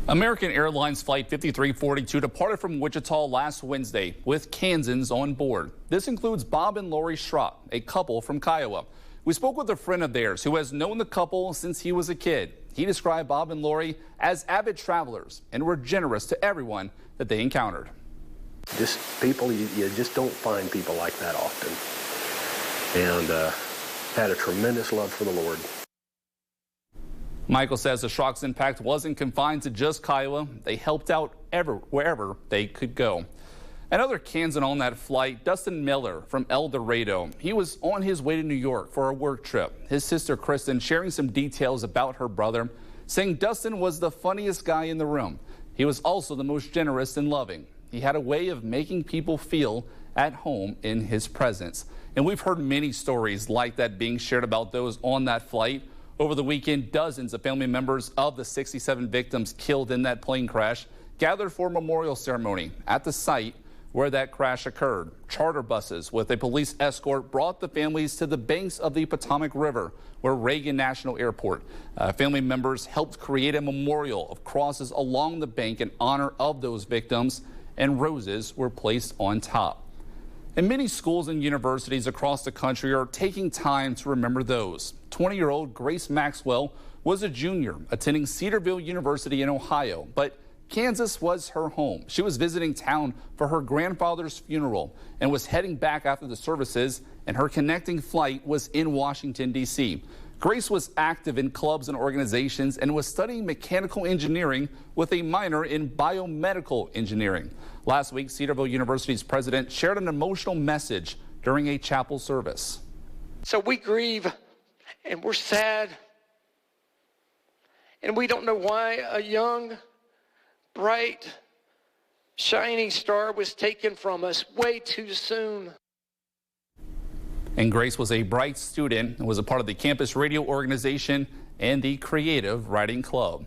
American Airlines Flight 5342 departed from Wichita last Wednesday with Kansans on board. This includes Bob and Lori Schrock, a couple from Kiowa. We spoke with a friend of theirs who has known the couple since he was a kid. He described Bob and Lori as avid travelers and were generous to everyone that they encountered. Just people, you just don't find people like that often. And had a tremendous love for the Lord. Michael says the Schrock's impact wasn't confined to just Kiowa. They helped out wherever they could go. Another Kansan on that flight, Dustin Miller from El Dorado. He was on his way to New York for a work trip. His sister Kristen sharing some details about her brother, saying Dustin was the funniest guy in the room. He was also the most generous and loving. He had a way of making people feel at home in his presence. And we've heard many stories like that being shared about those on that flight. Over the weekend, dozens of family members of the 67 victims killed in that plane crash gathered for a memorial ceremony at the site where that crash occurred. Charter buses with a police escort brought the families to the banks of the Potomac River, where Reagan National Airport. Family members helped create a memorial of crosses along the bank in honor of those victims, and roses were placed on top. And many schools and universities across the country are taking time to remember those. 20-year-old Grace Maxwell was a junior attending Cedarville University in Ohio, but Kansas was her home. She was visiting town for her grandfather's funeral and was heading back after the services, and her connecting flight was in Washington, D.C. Grace was active in clubs and organizations and was studying mechanical engineering with a minor in biomedical engineering. Last week, Cedarville University's president shared an emotional message during a chapel service. So we grieve and we're sad, and we don't know why a young, bright, shining star was taken from us way too soon. And Grace was a bright student and was a part of the campus radio organization and the Creative Writing Club.